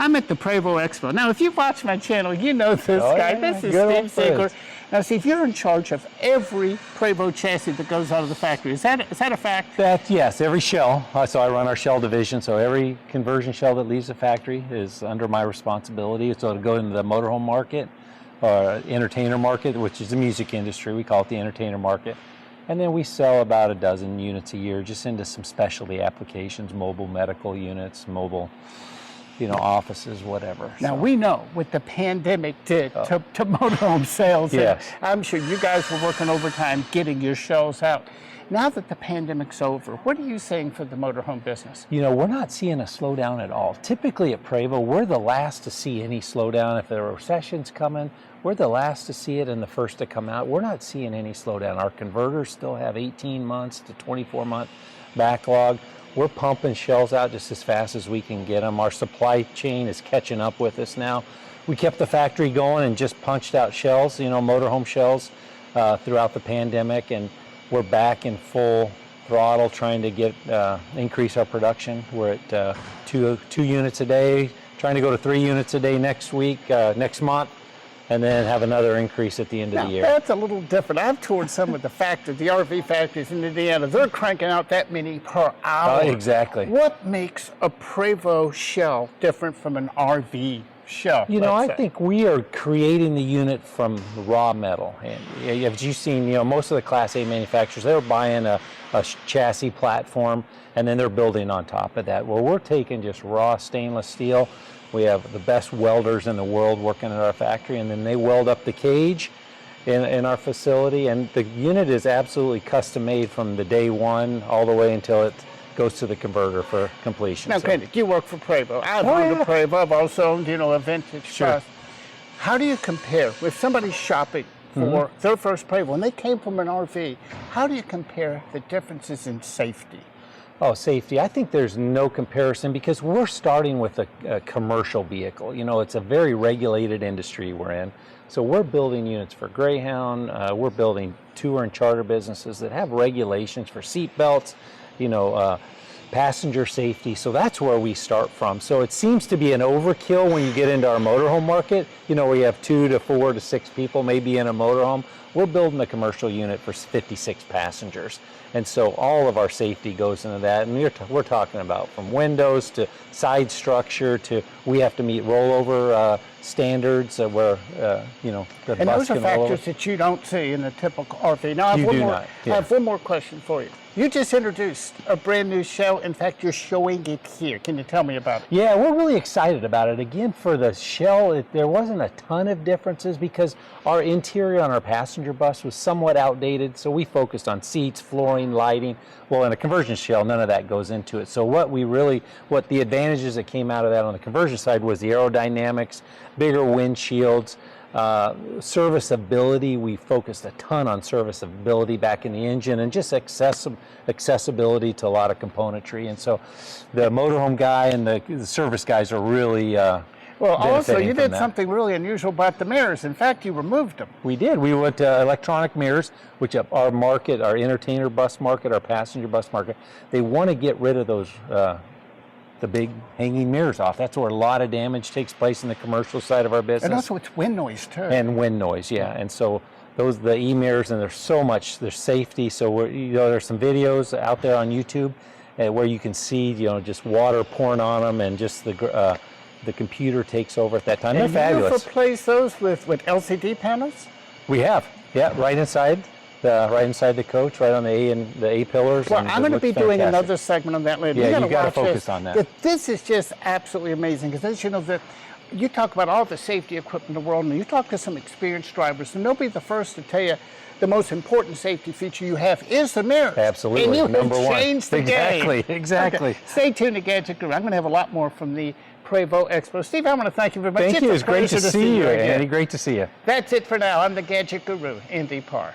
I'm at the Prevost Expo. Now, if you watch my channel, you know this guy. Yeah, this is good Steve Zeigler. friends. Now, see, if you're in charge of every Prevost chassis that goes out of the factory, is that a fact? Yes, every shell. So I run our shell division. So every conversion shell that leaves the factory is under my responsibility. So it'll go into the motorhome market or entertainer market, which is the music industry. We call it the entertainer market. And then we sell about a dozen units a year just into some specialty applications, mobile medical units, mobile, offices, whatever. Now, we know what the pandemic did to motorhome sales. Yes. I'm sure you guys were working overtime getting your shells out. Now that the pandemic's over, what are you seeing for the motorhome business? We're not seeing a slowdown at all. Typically at Prevost, we're the last to see any slowdown. If there are recessions coming, we're the last to see it and the first to come out. We're not seeing any slowdown. Our converters still have 18 months to 24-month backlog. We're pumping shells out just as fast as we can get them. Our supply chain is catching up with us now. We kept the factory going and just punched out shells, motorhome shells throughout the pandemic, and we're back in full throttle trying to get increase our production. We're at two units a day, trying to go to 3 units a day next month, and then have another increase at the end of the year. That's a little different. I've toured some of the factories, the RV factories in Indiana. They're cranking out that many per hour. Exactly. What makes a Prevost shell different from an RV shell? I think we are creating the unit from raw metal. And as you've seen, most of the Class A manufacturers, they're buying a chassis platform and then they're building on top of that. Well, we're taking just raw stainless steel. We have the best welders in the world working at our factory, and then they weld up the cage in our facility. And the unit is absolutely custom made from the day one all the way until it goes to the converter for completion. Now, Kenneth, you work for Prevost. I've owned a Prevost. I've also owned, a vintage truck. How do you compare if somebody's shopping for their first Prevost and they came from an RV? How do you compare the differences in safety? Oh, safety. I think there's no comparison because we're starting with a commercial vehicle. It's a very regulated industry we're in. So we're building units for Greyhound. We're building tour and charter businesses that have regulations for seat belts, passenger safety. So that's where we start from. So it seems to be an overkill when you get into our motorhome market. We have 2 to 4 to 6 people maybe in a motorhome. We're building a commercial unit for 56 passengers. And so all of our safety goes into that. And we're talking about from windows to side structure to we have to meet rollover standards where, the bus and those are can roll factors over. that you don't see in a typical RV. Now, I have one more question for you. You just introduced a brand new shell. In fact, you're showing it here. Can you tell me about it? Yeah, we're really excited about it. Again, for the shell, there wasn't a ton of differences because our interior on our passenger bus was somewhat outdated. So we focused on seats, flooring, lighting. Well, in a conversion shell, none of that goes into it. So what the advantages that came out of that on the conversion side was the aerodynamics, bigger windshields, serviceability. We focused a ton on serviceability back in the engine and just accessibility to a lot of componentry. And so the motorhome guy and the service guys are really well, also, you did that. Something really unusual about the mirrors. In fact, you removed them. We did. We went to electronic mirrors, which our market, our entertainer bus market, our passenger bus market, they want to get rid of those the big hanging mirrors off. That's where a lot of damage takes place in the commercial side of our business. And also it's wind noise too. And wind noise, yeah. And so the e-mirrors, and there's safety. So there's some videos out there on YouTube where you can see, just water pouring on them, and just the computer takes over at that time. And they're fabulous. You've replaced those with LCD panels? We have, yeah, right inside the coach, right on the A pillars. Well, I'm going to be doing another segment on that later. Yeah, you got to focus on that. This is just absolutely amazing because, as you know, you talk about all the safety equipment in the world, and you talk to some experienced drivers, and they'll be the first to tell you the most important safety feature you have is the mirrors. Absolutely, and you number one. Changed the game. Exactly. Okay. Stay tuned to Gadget Guru. I'm going to have a lot more from the Prevost Expo. Steve, I want to thank you very much. Thank you. It's great to see you, again. Andy. Great to see you. That's it for now. I'm the Gadget Guru, Indy Parr.